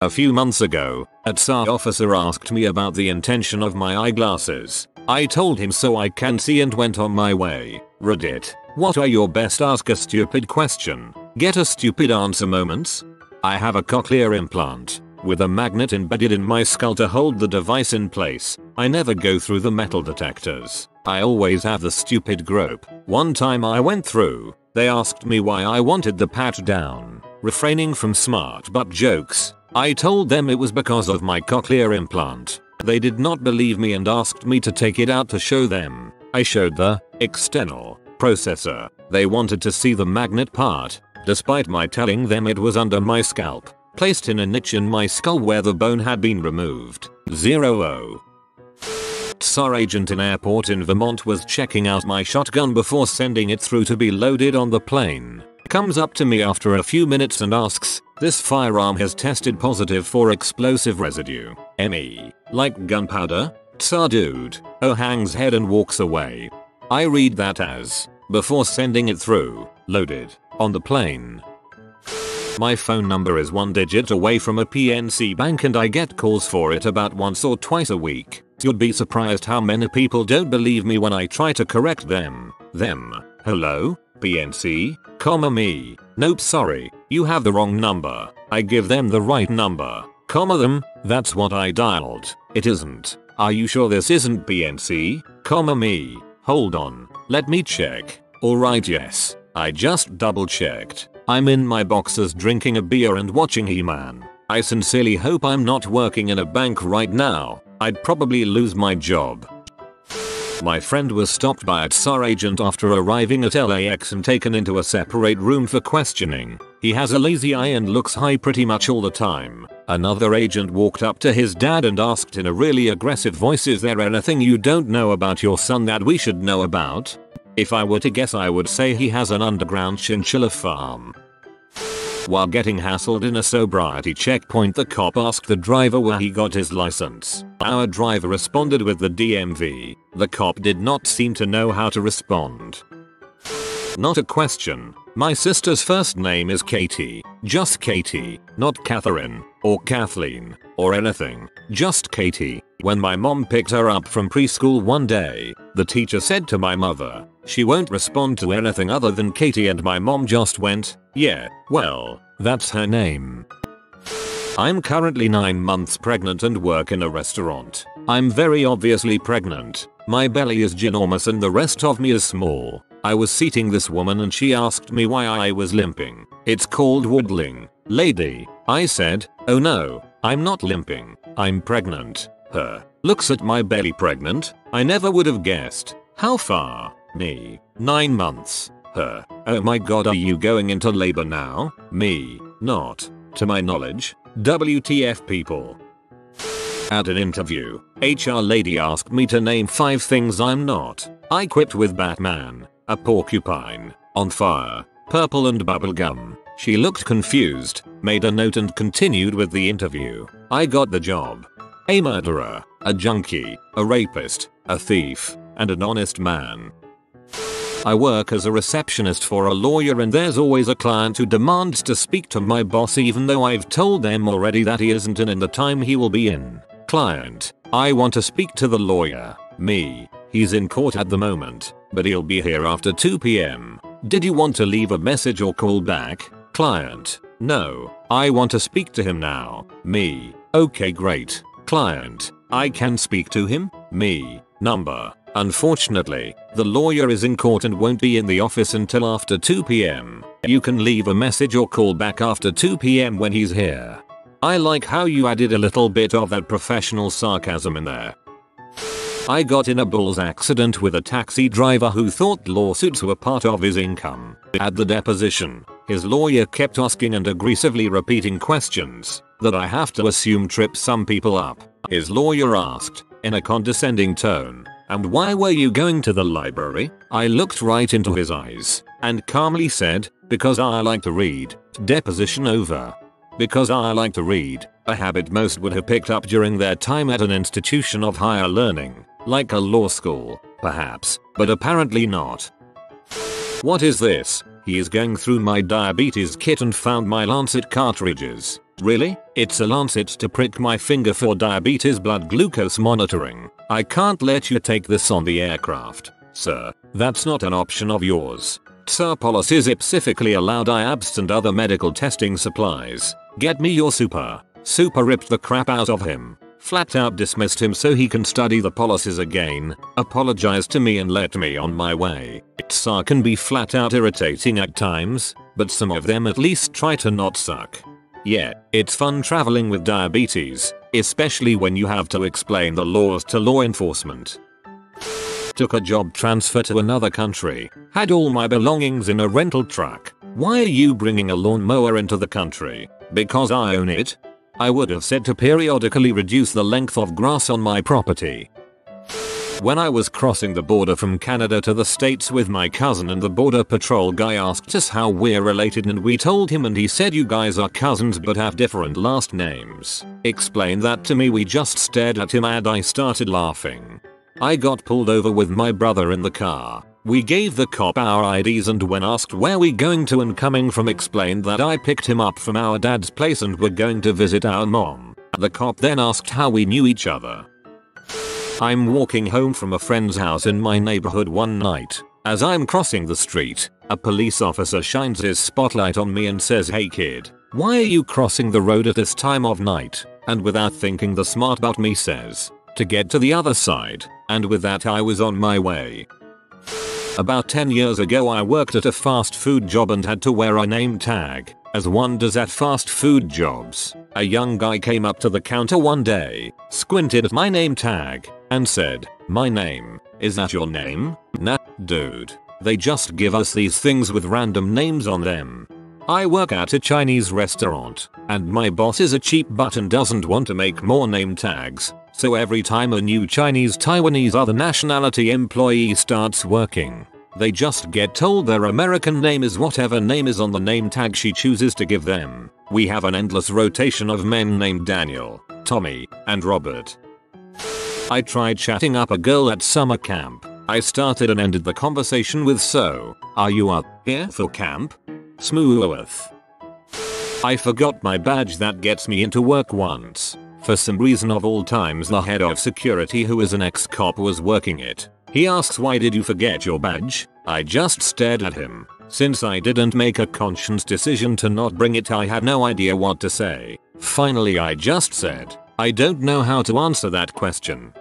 A few months ago, a SAR officer asked me about the intention of my eyeglasses. I told him so I can see and went on my way. Reddit. What are your best ask a stupid question, get a stupid answer moments? I have a cochlear implant with a magnet embedded in my skull to hold the device in place. I never go through the metal detectors. I always have the stupid grope. One time I went through, they asked me why I wanted the patch down, refraining from smart butt jokes. I told them it was because of my cochlear implant. They did not believe me and asked me to take it out to show them. I showed the external processor. They wanted to see the magnet part, despite my telling them it was under my scalp, placed in a niche in my skull where the bone had been removed. 0 SAR agent in airport in Vermont was checking out my shotgun before sending it through to be loaded on the plane. Comes up to me after a few minutes and asks, "This firearm has tested positive for explosive residue. ME. Like gunpowder?" SAR dude. Oh, hangs head and walks away. I read that as, "Before sending it through, loaded, on the plane." My phone number is 1 digit away from a PNC bank and I get calls for it about once or twice a week. You'd be surprised how many people don't believe me when I try to correct them. Hello? PNC? Me. Nope, sorry, you have the wrong number. I give them the right number. Them, that's what I dialed. It isn't. Are you sure this isn't PNC? Me. Hold on, let me check. Alright, yes, I just double checked. I'm in my boxers drinking a beer and watching He-Man. I sincerely hope I'm not working in a bank right now. I'd probably lose my job. My friend was stopped by a SAR agent after arriving at LAX and taken into a separate room for questioning. He has a lazy eye and looks high pretty much all the time. Another agent walked up to his dad and asked in a really aggressive voice, "Is there anything you don't know about your son that we should know about?" If I were to guess, I would say he has an underground chinchilla farm. While getting hassled in a sobriety checkpoint, the cop asked the driver where he got his license. Our driver responded with the DMV. The cop did not seem to know how to respond. Not a question. My sister's first name is Katie. Just Katie. Not Catherine, or Kathleen, or anything. Just Katie. When my mom picked her up from preschool one day, the teacher said to my mother, "She won't respond to anything other than Katie," and my mom just went, "Yeah, well, that's her name." I'm currently 9 months pregnant and work in a restaurant. I'm very obviously pregnant. My belly is ginormous and the rest of me is small. I was seating this woman and she asked me why I was limping. "It's called waddling, lady," I said. "Oh no, I'm not limping. I'm pregnant." Her. Looks at my belly. Pregnant? I never would have guessed. How far? Me. 9 months. Her. Oh my god, are you going into labor now? Me. Not. To my knowledge. WTF people. At an interview, HR lady asked me to name 5 things I'm not. I quipped with Batman, a porcupine, on fire, purple and bubblegum. She looked confused, made a note and continued with the interview. I got the job. A murderer, a junkie, a rapist, a thief, and an honest man. I work as a receptionist for a lawyer and there's always a client who demands to speak to my boss even though I've told them already that he isn't in the time he will be in. Client: "I want to speak to the lawyer." Me: "He's in court at the moment, but he'll be here after 2 p.m. Did you want to leave a message or call back?" Client: "No, I want to speak to him now." Me: "Okay, great." Client: "I can speak to him?" Me: "Number." Unfortunately, the lawyer is in court and won't be in the office until after 2 p.m. You can leave a message or call back after 2 p.m. when he's here. I like how you added a little bit of that professional sarcasm in there. I got in a bull's accident with a taxi driver who thought lawsuits were part of his income. At the deposition, his lawyer kept asking and aggressively repeating questions that I have to assume trip some people up. His lawyer asked, in a condescending tone, "And why were you going to the library?" I looked right into his eyes and calmly said, "Because I like to read." Deposition over. Because I like to read, a habit most would have picked up during their time at an institution of higher learning, like a law school, perhaps, but apparently not. What is this? He is going through my diabetes kit and found my Lancet cartridges. Really? It's a lancet to prick my finger for diabetes blood glucose monitoring. I can't let you take this on the aircraft. Sir, that's not an option of yours. TSA policies specifically allow diabs and other medical testing supplies. Get me your super. Super ripped the crap out of him. Flat out dismissed him so he can study the policies again, apologized to me and let me on my way. TSA can be flat out irritating at times, but some of them at least try to not suck. Yeah, it's fun traveling with diabetes, especially when you have to explain the laws to law enforcement. Took a job transfer to another country. Had all my belongings in a rental truck. Why are you bringing a lawnmower into the country? Because I own it? I would have said to periodically reduce the length of grass on my property. When I was crossing the border from Canada to the States with my cousin and the border patrol guy asked us how we're related and we told him and he said you guys are cousins but have different last names. Explained that to me, we just stared at him and I started laughing. I got pulled over with my brother in the car. We gave the cop our IDs and when asked where we going to and coming from explained that I picked him up from our dad's place and were going to visit our mom. The cop then asked how we knew each other. I'm walking home from a friend's house in my neighborhood one night. As I'm crossing the street, a police officer shines his spotlight on me and says, "Hey kid, why are you crossing the road at this time of night?" And without thinking the smart butt me says, "To get to the other side." And with that I was on my way. About 10 years ago I worked at a fast food job and had to wear a name tag, as one does at fast food jobs. A young guy came up to the counter one day, squinted at my name tag, and said, "My name, is that your name?" Nah, dude. They just give us these things with random names on them. I work at a Chinese restaurant, and my boss is a cheap butt and doesn't want to make more name tags. So every time a new Chinese, Taiwanese, other nationality employee starts working, they just get told their American name is whatever name is on the name tag she chooses to give them. We have an endless rotation of men named Daniel, Tommy, and Robert. I tried chatting up a girl at summer camp. I started and ended the conversation with, "So, are you up here for camp?" Smooth. I forgot my badge. That gets me into work once. For some reason of all times the head of security, who is an ex-cop, was working it. He asks, "Why did you forget your badge?" I just stared at him. Since I didn't make a conscious decision to not bring it, I had no idea what to say. Finally I just said, "I don't know how to answer that question."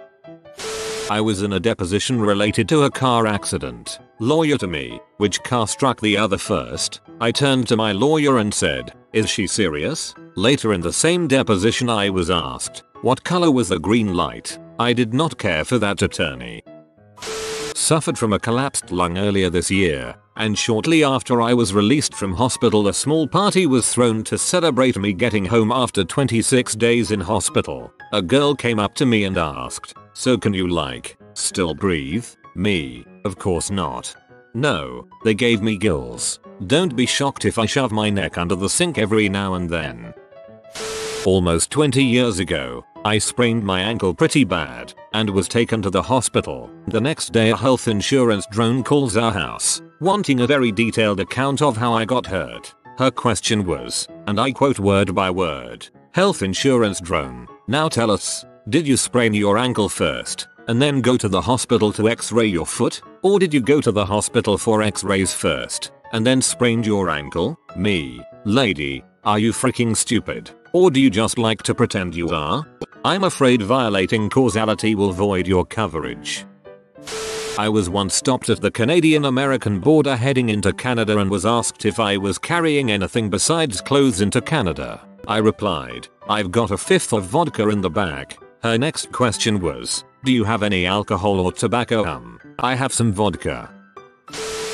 I was in a deposition related to a car accident. Lawyer to me, which car struck the other first? I turned to my lawyer and said, "Is she serious?" Later in the same deposition I was asked, "What color was the green light?" I did not care for that attorney. Suffered from a collapsed lung earlier this year, and shortly after I was released from hospital a small party was thrown to celebrate me getting home after 26 days in hospital. A girl came up to me and asked, "So can you still breathe?" Me, of course not. No, they gave me gills. Don't be shocked if I shove my neck under the sink every now and then. Almost 20 years ago, I sprained my ankle pretty bad and was taken to the hospital. The next day a health insurance drone calls our house, wanting a very detailed account of how I got hurt. Her question was, and I quote word by word, "Health insurance drone, now tell us, did you sprain your ankle first and then go to the hospital to x-ray your foot? Or did you go to the hospital for x-rays first and then sprained your ankle?" Me, "Lady, are you freaking stupid? Or do you just like to pretend you are? I'm afraid violating causality will void your coverage." I was once stopped at the Canadian-American border heading into Canada and was asked if I was carrying anything besides clothes into Canada. I replied, "I've got a fifth of vodka in the bag." Her next question was, "Do you have any alcohol or tobacco?" "I have some vodka."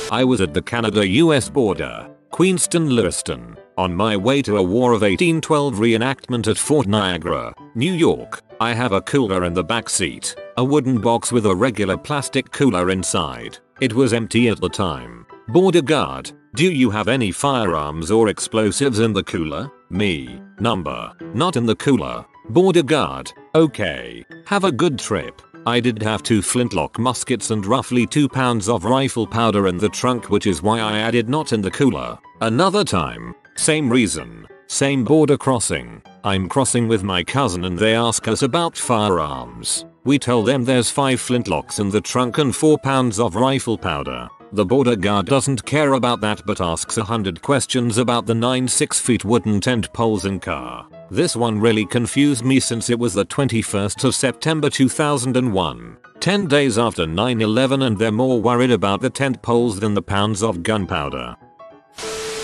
I was at the Canada-US border, Queenston, Lewiston, on my way to a War of 1812 reenactment at Fort Niagara, New York. I have a cooler in the back seat, a wooden box with a regular plastic cooler inside. It was empty at the time. Border guard, "Do you have any firearms or explosives in the cooler?" Me, "Number, not in the cooler." Border guard, "Okay, have a good trip." I did have 2 flintlock muskets and roughly 2 pounds of rifle powder in the trunk, which is why I added "not in the cooler." Another time, same reason, Same border crossing. I'm crossing with my cousin and they ask us about firearms. We tell them there's 5 flintlocks in the trunk and 4 pounds of rifle powder. The border guard doesn't care about that but asks 100 questions about the 9 6-foot wooden tent poles in car. This one really confused me since it was the 21st of September 2001. 10 days after 9/11 and they're more worried about the tent poles than the pounds of gunpowder.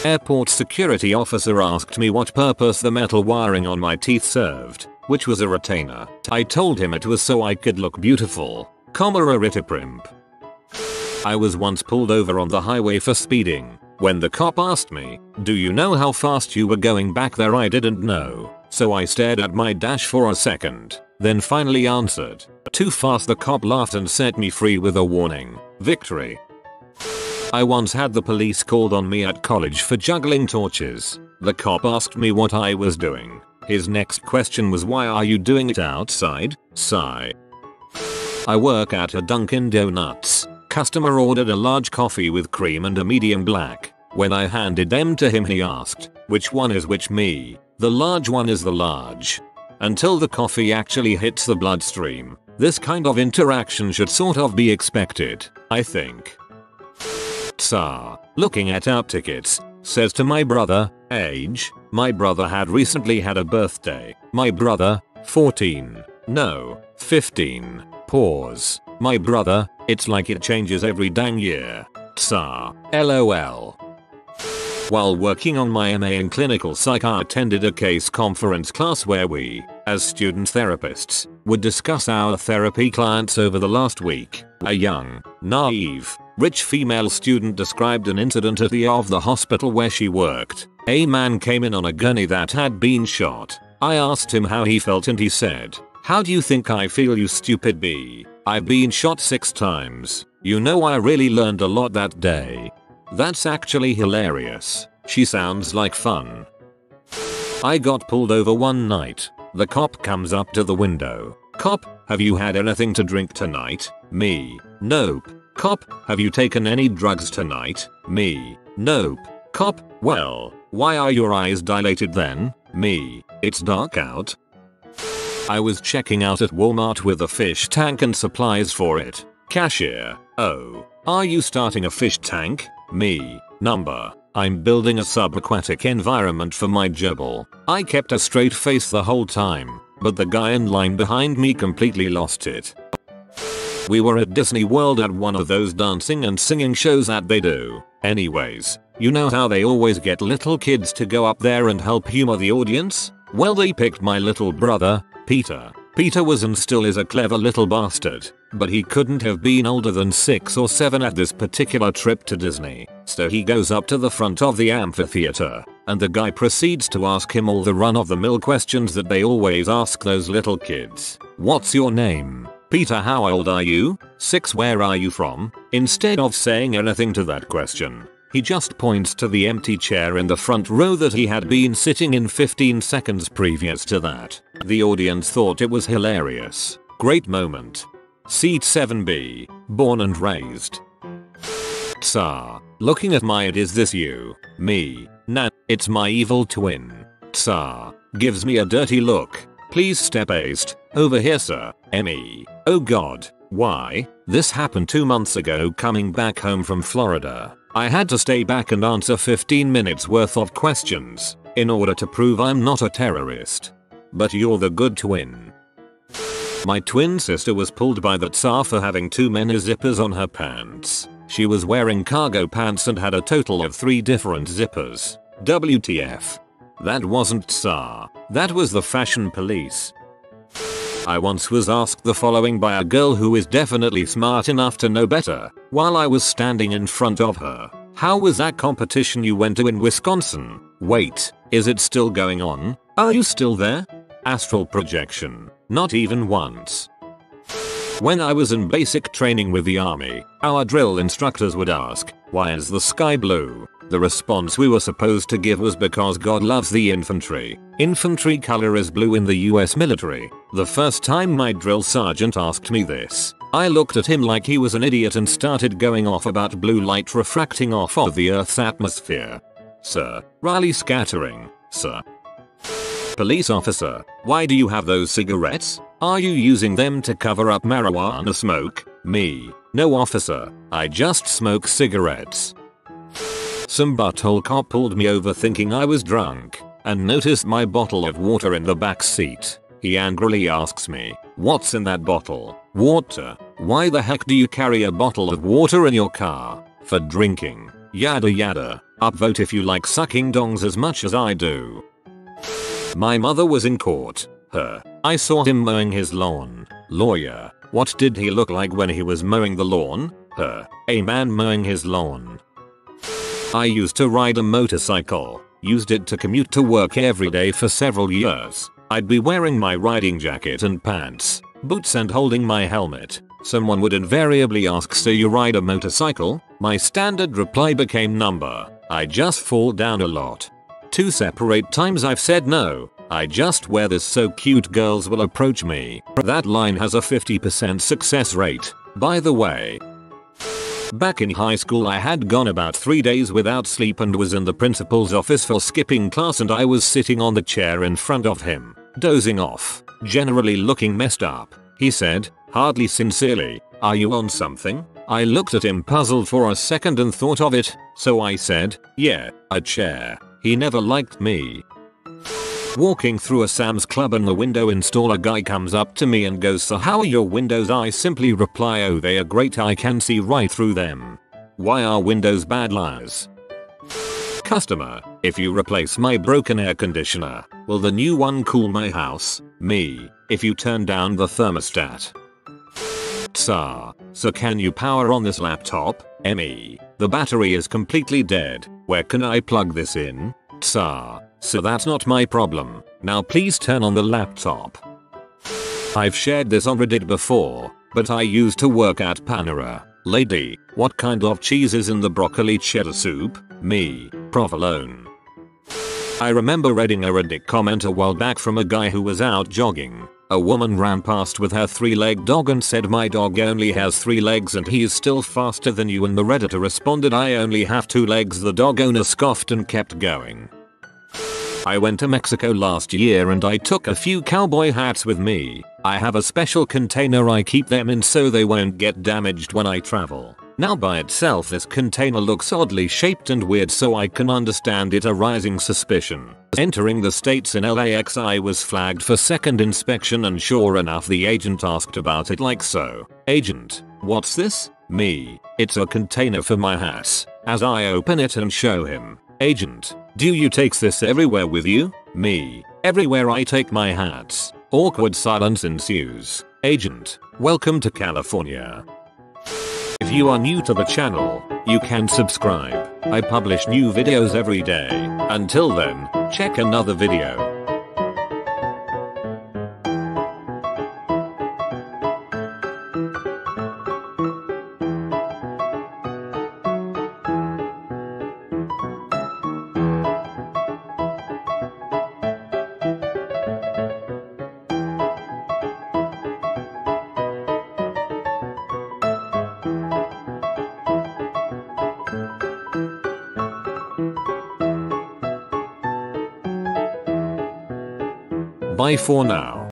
Airport security officer asked me what purpose the metal wiring on my teeth served, which was a retainer. I told him it was so I could look beautiful. Primp. I was once pulled over on the highway for speeding. When the cop asked me, "Do you know how fast you were going back there?" I didn't know. So I stared at my dash for a second, then finally answered, "Too fast." The cop laughed and set me free with a warning. Victory. I once had the police called on me at college for juggling torches. The cop asked me what I was doing. His next question was, "Why are you doing it outside?" Sigh. I work at a Dunkin' Donuts. Customer ordered a large coffee with cream and a medium black. When I handed them to him he asked, "Which one is which?" Me. "The large one is the large." Until the coffee actually hits the bloodstream. This kind of interaction should sort of be expected, I think. Tsar, looking at our tickets, says to my brother, age. My brother had recently had a birthday. My brother, 14. No, 15. Pause. My brother, it's like it changes every dang year. Tsar, LOL. While working on my MA in clinical psych, I attended a case conference class where we, as student therapists, would discuss our therapy clients over the last week. A young, naive, rich female student described an incident at the hospital where she worked. A man came in on a gurney that had been shot. I asked him how he felt and he said, "How do you think I feel, you stupid bee? I've been shot 6 times. You know, I really learned a lot that day." That's actually hilarious. She sounds like fun. I got pulled over one night. The cop comes up to the window. "Cop, have you had anything to drink tonight?" Me. "Nope." "Cop, have you taken any drugs tonight?" Me. "Nope." "Cop, well, why are your eyes dilated then?" Me. "It's dark out." I was checking out at Walmart with a fish tank and supplies for it. Cashier. "Oh, are you starting a fish tank?" Me. "Number. I'm building a subaquatic environment for my gerbil." I kept a straight face the whole time, but the guy in line behind me completely lost it. We were at Disney World at one of those dancing and singing shows that they do. Anyways, you know how they always get little kids to go up there and help humor the audience? Well, they picked my little brother, Peter. Peter was and still is a clever little bastard, but he couldn't have been older than 6 or 7 at this particular trip to Disney. So he goes up to the front of the amphitheater, and the guy proceeds to ask him all the run-of-the-mill questions that they always ask those little kids. "What's your name?" "Peter, how old are you?" "6, where are you from?" Instead of saying anything to that question, he just points to the empty chair in the front row that he had been sitting in 15 seconds previous to that. The audience thought it was hilarious. Great moment. Seat 7B. Born and raised. Tsar. Looking at my "Is this you?" Me. "Nah, it's my evil twin." Tsar. Gives me a dirty look. "Please step east. Over here, sir." Me. "Oh god. Why?" "This happened 2 months ago coming back home from Florida. I had to stay back and answer 15 minutes worth of questions in order to prove I'm not a terrorist. But you're the good twin." My twin sister was pulled by the Tsar for having too many zippers on her pants. She was wearing cargo pants and had a total of 3 different zippers. WTF. That wasn't Tsar. That was the fashion police. I once was asked the following by a girl who is definitely smart enough to know better, while I was standing in front of her. "How was that competition you went to in Wisconsin?" "Wait, is it still going on? Are you still there?" Astral projection. Not even once. When I was in basic training with the army, our drill instructors would ask, "Why is the sky blue?" The response we were supposed to give was, "Because God loves the infantry. Infantry color is blue in the US military." The first time my drill sergeant asked me this, I looked at him like he was an idiot and started going off about blue light refracting off of the Earth's atmosphere. "Sir, Rayleigh scattering, sir." Police officer, why do you have those cigarettes? Are you using them to cover up marijuana smoke? Me, no officer, I just smoke cigarettes. Some butthole cop pulled me over thinking I was drunk and noticed my bottle of water in the back seat. He angrily asks me, what's in that bottle? Water. Why the heck do you carry a bottle of water in your car? For drinking. Yada yada. Upvote if you like sucking dongs as much as I do. My mother was in court. Her. I saw him mowing his lawn. Lawyer. What did he look like when he was mowing the lawn? Her. A man mowing his lawn. I used to ride a motorcycle. Used it to commute to work every day for several years. I'd be wearing my riding jacket and pants, boots and holding my helmet. Someone would invariably ask, so you ride a motorcycle? My standard reply became number. I just fall down a lot. 2 separate times I've said no. I just wear this so cute girls will approach me. That line has a 50% success rate, by the way. Back in high school I had gone about 3 days without sleep and was in the principal's office for skipping class, and I was sitting on the chair in front of him, dozing off, generally looking messed up. He said, hardly sincerely, are you on something? I looked at him puzzled for a second and thought of it, so I said, yeah, a chair. He never liked me. Walking through a Sam's Club and the window installer guy comes up to me and goes, so how are your windows? I simply reply, oh they are great, I can see right through them. Why are windows bad? Liars. Customer, if you replace my broken air conditioner, will the new one cool my house? Me, if you turn down the thermostat. Tsar, so can you power on this laptop? Me, the battery is completely dead, where can I plug this in? Tsar, so that's not my problem. Now please turn on the laptop. I've shared this on Reddit before, but I used to work at Panera. Lady, what kind of cheese is in the broccoli cheddar soup? Me, provolone. I remember reading a Reddit comment a while back from a guy who was out jogging. A woman ran past with her 3-legged dog and said, my dog only has 3 legs and he is still faster than you, and the Redditor responded, I only have 2 legs. The dog owner scoffed and kept going. I went to Mexico last year and I took a few cowboy hats with me. I have a special container I keep them in so they won't get damaged when I travel. Now by itself this container looks oddly shaped and weird, so I can understand it arising suspicion. Entering the States in LAX I was flagged for second inspection, and sure enough the agent asked about it like so. Agent, what's this? Me, it's a container for my hats. As I open it and show him. Agent, do you take this everywhere with you? Me, everywhere I take my hats. Awkward silence ensues. Agent, welcome to California. If you are new to the channel, you can subscribe. I publish new videos every day. Until then, check another video. Bye for now.